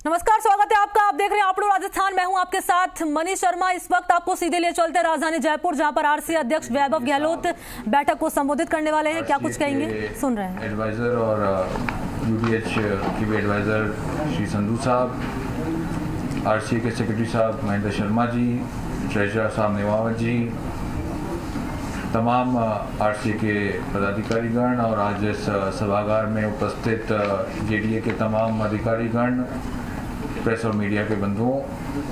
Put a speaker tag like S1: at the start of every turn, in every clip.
S1: नमस्कार, स्वागत है आपका। आप देख रहे हैं आप लोग राजस्थान। मैं हूं आपके साथ मनीष शर्मा। इस वक्त आपको सीधे लिए चलते हैं राजधानी जयपुर, जहां पर आरसीए अध्यक्ष वैभव गहलोत बैठक को संबोधित करने वाले हैं। क्या कुछ कहेंगे, सुन रहे हैं।
S2: एडवाइजर और यूडीएच की भी एडवाइजर श्री संधू साहब, आरसीए के सेक्रेटरी साहब महेंद्र शर्मा जी, ट्रेजरर साहब नेवावत जी, तमाम आरसीए के पदाधिकारीगण और आज इस सभागार में उपस्थित जेडीए के तमाम अधिकारीगण, प्रेस और मीडिया के बंधुओं,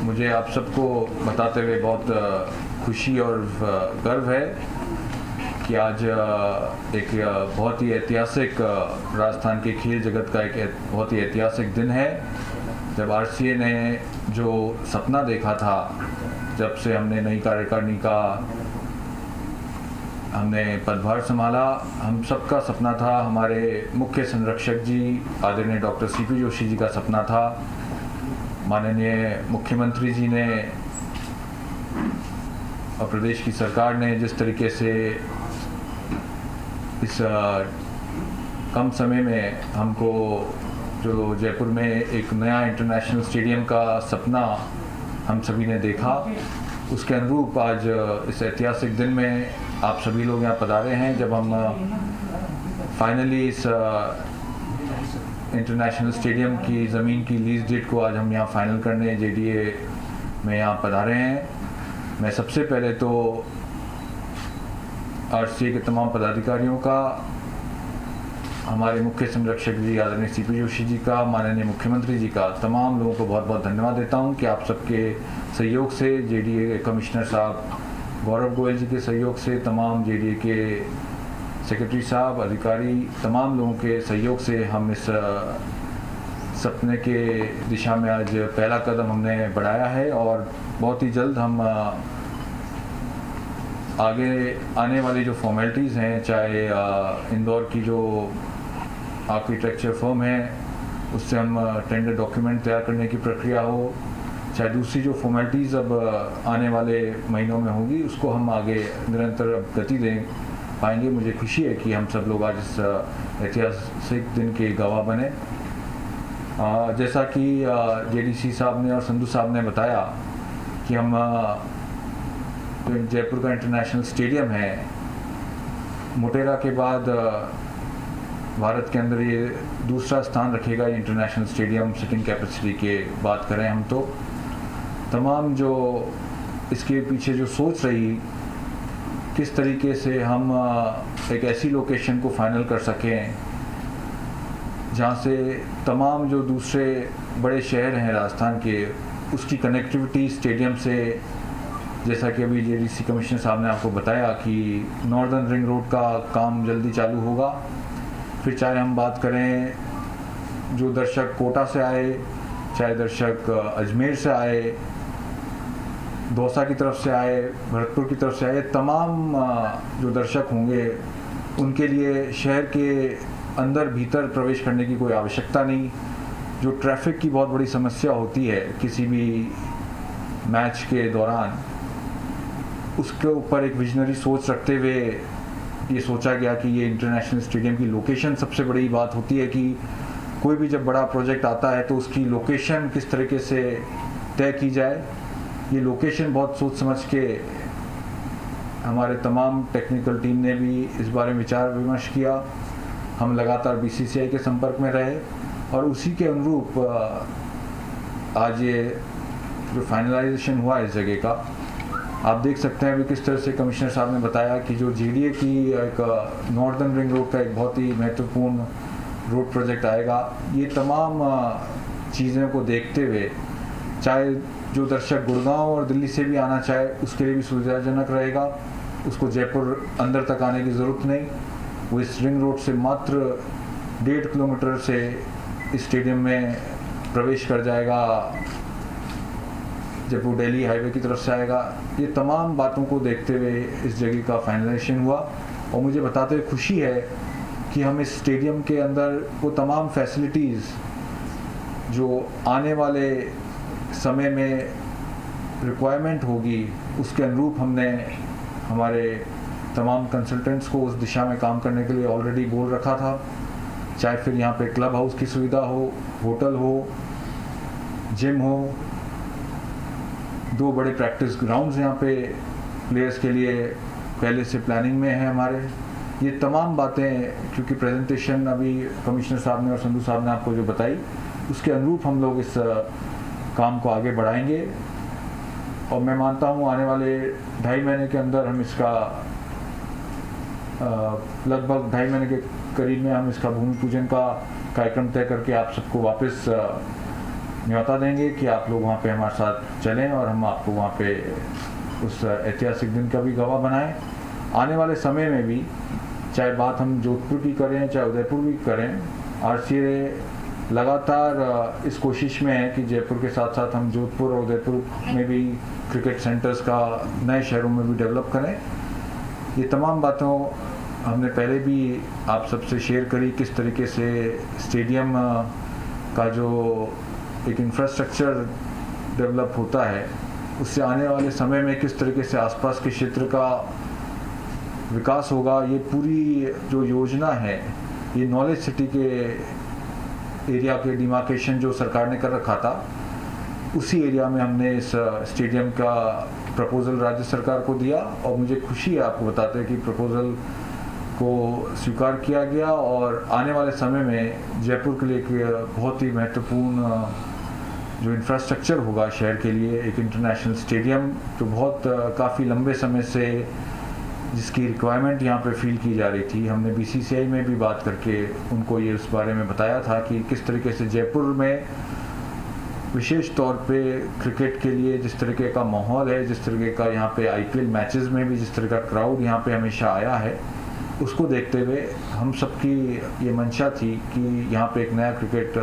S2: मुझे आप सबको बताते हुए बहुत खुशी और गर्व है कि आज एक बहुत ही ऐतिहासिक राजस्थान के खेल जगत का एक बहुत ही ऐतिहासिक दिन है, जब आरसीए ने जो सपना देखा था, जब से हमने नई कार्यकारिणी का हमने पदभार संभाला, हम सबका सपना था, हमारे मुख्य संरक्षक जी आदरणीय डॉक्टर सीपी जोशी जी का सपना था, माननीय मुख्यमंत्री जी ने और प्रदेश की सरकार ने जिस तरीके से इस कम समय में हमको जो जयपुर में एक नया इंटरनेशनल स्टेडियम का सपना हम सभी ने देखा, उसके अनुरूप आज इस ऐतिहासिक दिन में आप सभी लोग यहाँ पधारे हैं। जब हम फाइनली इस इंटरनेशनल स्टेडियम की ज़मीन की लीज डेट को आज हम यहाँ फाइनल करने जेडीए में यहाँ पधारे हैं। मैं सबसे पहले तो आरसीए के तमाम पदाधिकारियों का, हमारे मुख्य संरक्षक जी आदरणीय सीपी जोशी जी का, माननीय मुख्यमंत्री जी का, तमाम लोगों को बहुत बहुत धन्यवाद देता हूँ कि आप सबके सहयोग से, जेडीए कमिश्नर साहब गौरव गोयल जी के सहयोग से, तमाम जेडीए के सेक्रेटरी साहब, अधिकारी, तमाम लोगों के सहयोग से हम इस सपने के दिशा में आज पहला कदम हमने बढ़ाया है और बहुत ही जल्द हम आगे आने वाली जो फॉर्मेलिटीज़ हैं, चाहे इंदौर की जो आर्किटेक्चर फर्म है उससे हम टेंडर डॉक्यूमेंट तैयार करने की प्रक्रिया हो, चाहे दूसरी जो फॉर्मेलिटीज़ अब आने वाले महीनों में होगी, उसको हम आगे निरंतर गति दें पाएंगे। मुझे खुशी है कि हम सब लोग आज इस ऐतिहासिक दिन के गवाह बने। जैसा कि जेडीसी साहब ने और संधू साहब ने बताया कि हम जो जयपुर का इंटरनेशनल स्टेडियम है, मोटेरा के बाद भारत के अंदर ये दूसरा स्थान रखेगा। ये इंटरनेशनल स्टेडियम सिटिंग कैपेसिटी के बात करें हम तो, तमाम जो इसके पीछे जो सोच रही, किस तरीके से हम एक ऐसी लोकेशन को फाइनल कर सकें जहाँ से तमाम जो दूसरे बड़े शहर हैं राजस्थान के, उसकी कनेक्टिविटी स्टेडियम से, जैसा कि अभी जेडीसी कमिश्नर साहब ने आपको बताया कि नॉर्दर्न रिंग रोड का काम जल्दी चालू होगा। फिर चाहे हम बात करें जो दर्शक कोटा से आए, चाहे दर्शक अजमेर से आए, दौसा की तरफ से आए, भरतपुर की तरफ से आए, तमाम जो दर्शक होंगे उनके लिए शहर के अंदर भीतर प्रवेश करने की कोई आवश्यकता नहीं। जो ट्रैफिक की बहुत बड़ी समस्या होती है किसी भी मैच के दौरान, उसके ऊपर एक विजनरी सोच रखते हुए ये सोचा गया कि ये इंटरनेशनल स्टेडियम की लोकेशन सबसे बड़ी बात होती है कि कोई भी जब बड़ा प्रोजेक्ट आता है तो उसकी लोकेशन किस तरीके से तय की जाए। ये लोकेशन बहुत सोच समझ के हमारे तमाम टेक्निकल टीम ने भी इस बारे में विचार विमर्श किया। हम लगातार बीसीसीआई के संपर्क में रहे और उसी के अनुरूप आज ये जो फाइनलाइजेशन हुआ इस जगह का, आप देख सकते हैं अभी किस तरह से कमिश्नर साहब ने बताया कि जो जेडीए की एक नॉर्दर्न रिंग रोड का एक बहुत ही महत्वपूर्ण रोड प्रोजेक्ट आएगा, ये तमाम चीज़ों को देखते हुए, चाहे जो दर्शक गुड़गांव और दिल्ली से भी आना चाहे उसके लिए भी सुविधाजनक रहेगा। उसको जयपुर अंदर तक आने की ज़रूरत नहीं, वो इस रिंग रोड से मात्र 1.5 किलोमीटर से इस स्टेडियम में प्रवेश कर जाएगा, जयपुर दिल्ली हाईवे की तरफ से आएगा। ये तमाम बातों को देखते हुए इस जगह का फाइनलाइजेशन हुआ और मुझे बताते हुए खुशी है कि हम इस स्टेडियम के अंदर वो तमाम फैसिलिटीज़ जो आने वाले समय में रिक्वायरमेंट होगी, उसके अनुरूप हमने हमारे तमाम कंसल्टेंट्स को उस दिशा में काम करने के लिए ऑलरेडी बोल रखा था। चाहे फिर यहाँ पे क्लब हाउस की सुविधा हो, होटल हो, जिम हो, 2 बड़े प्रैक्टिस ग्राउंड्स यहाँ पे प्लेयर्स के लिए पहले से प्लानिंग में है हमारे। ये तमाम बातें क्योंकि प्रेजेंटेशन अभी कमिश्नर साहब ने और संधू साहब ने आपको जो बताई उसके अनुरूप हम लोग इस काम को आगे बढ़ाएंगे और मैं मानता हूँ आने वाले 2.5 महीने के अंदर हम इसका लगभग 2.5 महीने के करीब में हम इसका भूमि पूजन का कार्यक्रम तय करके आप सबको वापस न्योता देंगे कि आप लोग वहाँ पे हमारे साथ चलें और हम आपको वहाँ पे उस ऐतिहासिक दिन का भी गवाह बनाएं। आने वाले समय में भी चाहे बात हम जोधपुर की करें चाहे उदयपुर की करें, RCA लगातार इस कोशिश में है कि जयपुर के साथ साथ हम जोधपुर और उदयपुर में भी क्रिकेट सेंटर्स का नए शहरों में भी डेवलप करें। ये तमाम बातों हमने पहले भी आप सबसे शेयर करी, किस तरीके से स्टेडियम का जो एक इंफ्रास्ट्रक्चर डेवलप होता है उससे आने वाले समय में किस तरीके से आसपास के क्षेत्र का विकास होगा। ये पूरी जो योजना है ये नॉलेज सिटी के एरिया के डिमार्केशन जो सरकार ने कर रखा था उसी एरिया में हमने इस स्टेडियम का प्रपोजल राज्य सरकार को दिया और मुझे खुशी है आपको बताते हैं कि प्रपोजल को स्वीकार किया गया और आने वाले समय में जयपुर के लिए एक बहुत ही महत्वपूर्ण जो इंफ्रास्ट्रक्चर होगा शहर के लिए, एक इंटरनेशनल स्टेडियम जो बहुत काफ़ी लंबे समय से जिसकी रिक्वायरमेंट यहाँ पे फील की जा रही थी। हमने BCCI में भी बात करके उनको ये उस बारे में बताया था कि किस तरीके से जयपुर में विशेष तौर पे क्रिकेट के लिए जिस तरीके का माहौल है, जिस तरीके का यहाँ पे IPL मैचेस में भी जिस तरह का क्राउड यहाँ पे हमेशा आया है, उसको देखते हुए हम सबकी ये मंशा थी कि यहाँ पे एक नया क्रिकेट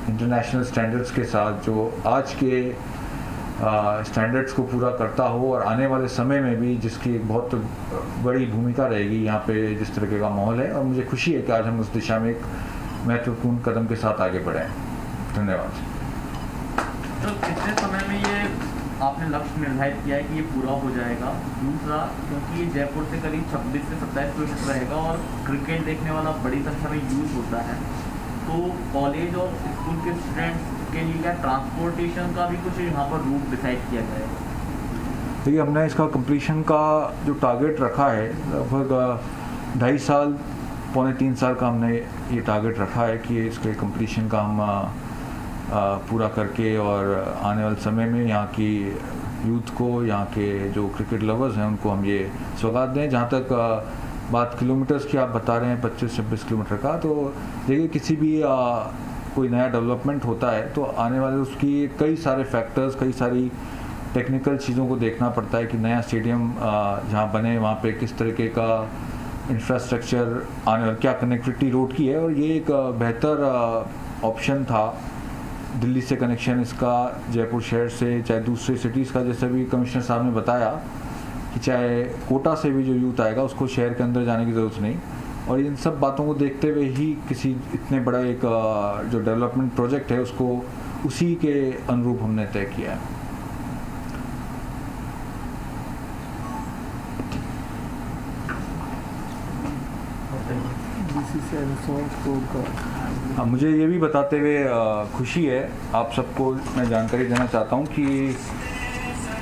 S2: इंटरनेशनल स्टैंडर्ड्स के साथ जो आज के स्टैंडर्ड्स को पूरा करता हो और आने वाले समय में भी जिसकी एक बहुत बड़ी भूमिका रहेगी यहाँ पे जिस तरीके का माहौल है। और मुझे खुशी है कि आज हम उस दिशा में एक महत्वपूर्ण कदम के साथ आगे बढ़े हैं। धन्यवाद।
S3: तो कितने समय में ये आपने लक्ष्य निर्धारित किया है कि ये पूरा हो जाएगा? दूसरा, क्योंकि जयपुर से करीब 26 से 27 किलोमीटर रहेगा और क्रिकेट देखने वाला बड़ी संख्या में यूथ होता है, तो कॉलेज और स्कूल के स्टूडेंट्स के लिए क्या ट्रांसपोर्टेशन का भी कुछ यहाँ पर रूट डिसाइड किया गया है?
S2: देखिए, हमने इसका कंप्लीशन का जो टारगेट रखा है लगभग 2.5 साल, 2.25 साल का हमने ये टारगेट रखा है कि इसके कंप्लीशन का हम पूरा करके और आने वाले समय में यहाँ की यूथ को, यहाँ के जो क्रिकेट लवर्स हैं उनको हम ये सौगात दें। जहाँ तक बात किलोमीटर्स की आप बता रहे हैं 25-26 किलोमीटर का, तो देखिए किसी भी कोई नया डेवलपमेंट होता है तो आने वाले उसकी कई सारे फैक्टर्स, कई सारी टेक्निकल चीज़ों को देखना पड़ता है कि नया स्टेडियम जहाँ बने वहाँ पे किस तरीके का इंफ्रास्ट्रक्चर आने वाला, क्या कनेक्टिविटी रोड की है। और ये एक बेहतर ऑप्शन था दिल्ली से कनेक्शन इसका, जयपुर शहर से, चाहे दूसरे सिटीज़ का, जैसे भी कमिश्नर साहब ने बताया कि चाहे कोटा से भी जो यूथ आएगा उसको शहर के अंदर जाने की ज़रूरत नहीं। और इन सब बातों को देखते हुए ही किसी इतने बड़ा एक जो डेवलपमेंट प्रोजेक्ट है उसको उसी के अनुरूप हमने तय किया है। मुझे ये भी बताते हुए खुशी है, आप सबको मैं जानकारी देना चाहता हूँ कि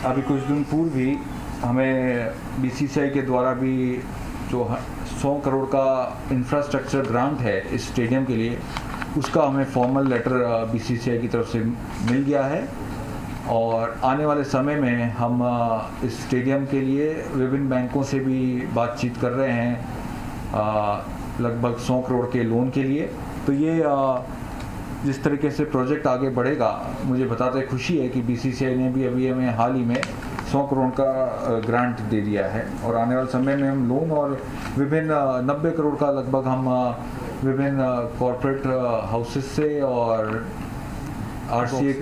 S2: अभी कुछ दिन पूर्व ही हमें BCCI के द्वारा भी जो 100 करोड़ का इंफ्रास्ट्रक्चर ग्रांट है इस स्टेडियम के लिए, उसका हमें फॉर्मल लेटर BCCI की तरफ से मिल गया है। और आने वाले समय में हम इस स्टेडियम के लिए विभिन्न बैंकों से भी बातचीत कर रहे हैं लगभग 100 करोड़ के लोन के लिए। तो ये जिस तरीके से प्रोजेक्ट आगे बढ़ेगा, मुझे बताते खुशी है कि BCCI ने भी अभी हमें हाल ही में 100 करोड़ का ग्रांट दे दिया है और आने वाले समय में हम लोन और विभिन्न 90 करोड़ का लगभग हम विभिन्न कॉरपोरेट हाउसेस से और RCA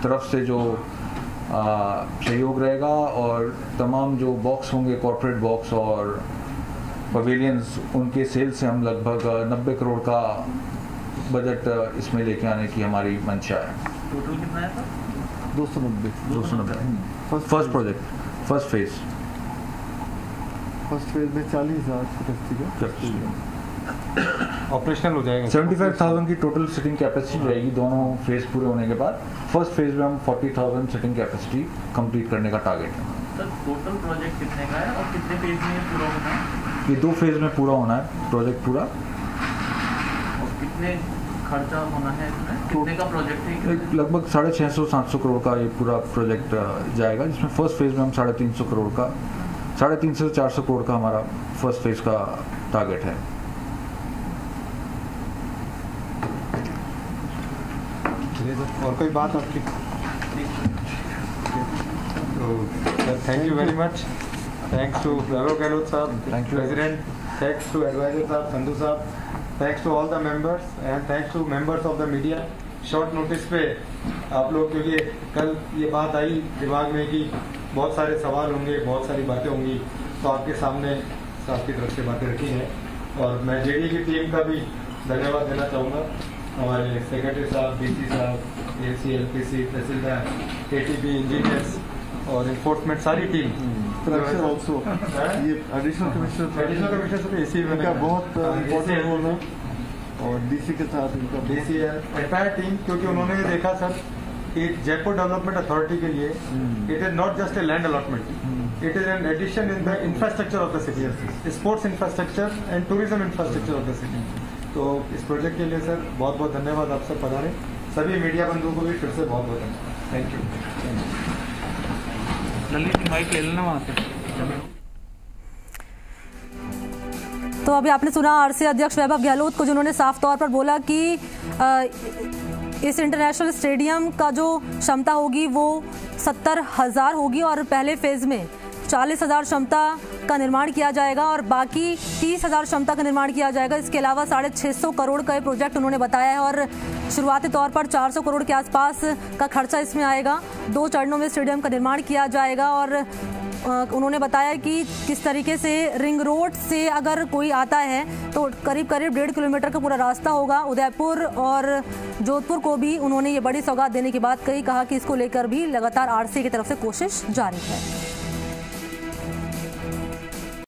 S2: तरफ से जो सहयोग रहेगा और तमाम जो बॉक्स होंगे, कॉरपोरेट बॉक्स और पवेलियंस, उनके सेल से हम लगभग 90 करोड़ का बजट इसमें लेके आने की हमारी मंशा है।
S3: टोटल कितना है sir?
S2: 290 first project, first phase
S4: में 40,000 कैपेसिटी का। ऑपरेशनल हो जाएगा?
S2: 75,000 की टोटल सिटिंग कैपेसिटी रहेगी दोनों फेज पूरे होने के बाद। फर्स्ट फेज में हम 40,000 सिटिंग कैपेसिटी कंप्लीट करने का टारगेट है।
S3: सर टोटल प्रोजेक्ट कितने का है और कितने फेज में पूरा होना है?
S2: ये 2 फेज में पूरा होना है प्रोजेक्ट पूरा।
S3: और कितने खर्चा होना है इसमें? कितने का प्रोजेक्ट है?
S2: लगभग 650-700 करोड़ का ये पूरा प्रोजेक्ट जाएगा, जिसमें फर्स्ट फेज में हम 350 करोड़ का 350 से 400 करोड़ का हमारा फर्स्ट फेज का टारगेट है।
S4: और कोई बात आपकी? तो thank you very much. Thanks to Vaibhav Gehlot साहब,
S2: Thank you.
S4: President, thanks to adviser साहब, संधू साहब, thanks to all the members and thanks to members of the media. Short notice पे आप लोग, क्योंकि कल ये बात आई दिमाग में कि बहुत सारे सवाल होंगे, बहुत सारी बातें होंगी, तो आपके सामने आपकी तरफ से बातें रखी हैं। और मैं जेडी की टीम का भी धन्यवाद देना चाहूँगा। हमारे सेक्रेटरी साहब, डीसी साहब, एसी, एलपीसी, तहसीलदार, एटीबी, इंजीनियर्स और इन्फोर्समेंट सारी टीम।
S5: ऑल्सो ये एडिशनल कमिश्नर
S4: एसी में
S5: इनका बहुत इम्पोर्टेंट रोल है, और डीसी के साथ इनका
S4: डीसी एंटायर टीम, क्योंकि उन्होंने ये देखा सर कि जयपुर डेवलपमेंट अथॉरिटी के लिए it is not just a land allotment, it is an addition in the infrastructure of the city, sports infrastructure and tourism infrastructure of the city. तो इस project के लिए सर बहुत बहुत धन्यवाद आप सब पधारे। सभी मीडिया बंधुओं को भी फिर से बहुत बहुत धन्यवाद। Thank you.
S3: ललित माइक ले लेना वहाँ से।
S1: तो अभी आपने सुना आरसी अध्यक्ष वैभव गहलोत को, जिन्होंने साफ तौर पर बोला कि इस इंटरनेशनल स्टेडियम का जो क्षमता होगी वो 70,000 होगी और पहले फेज में 40,000 क्षमता का निर्माण किया जाएगा और बाकी 30,000 क्षमता का निर्माण किया जाएगा। इसके अलावा 650 करोड़ का ये प्रोजेक्ट उन्होंने बताया है और शुरुआती तौर पर 400 करोड़ के आसपास का खर्चा इसमें आएगा। 2 चरणों में स्टेडियम का निर्माण किया जाएगा और उन्होंने बताया कि किस तरीके से रिंग रोड से अगर कोई आता है तो करीब 1.5 किलोमीटर का पूरा रास्ता होगा। उदयपुर और जोधपुर को भी उन्होंने ये बड़ी सौगात देने की बात कही, कहा कि इसको लेकर भी लगातार आरसी की तरफ से कोशिश जारी है।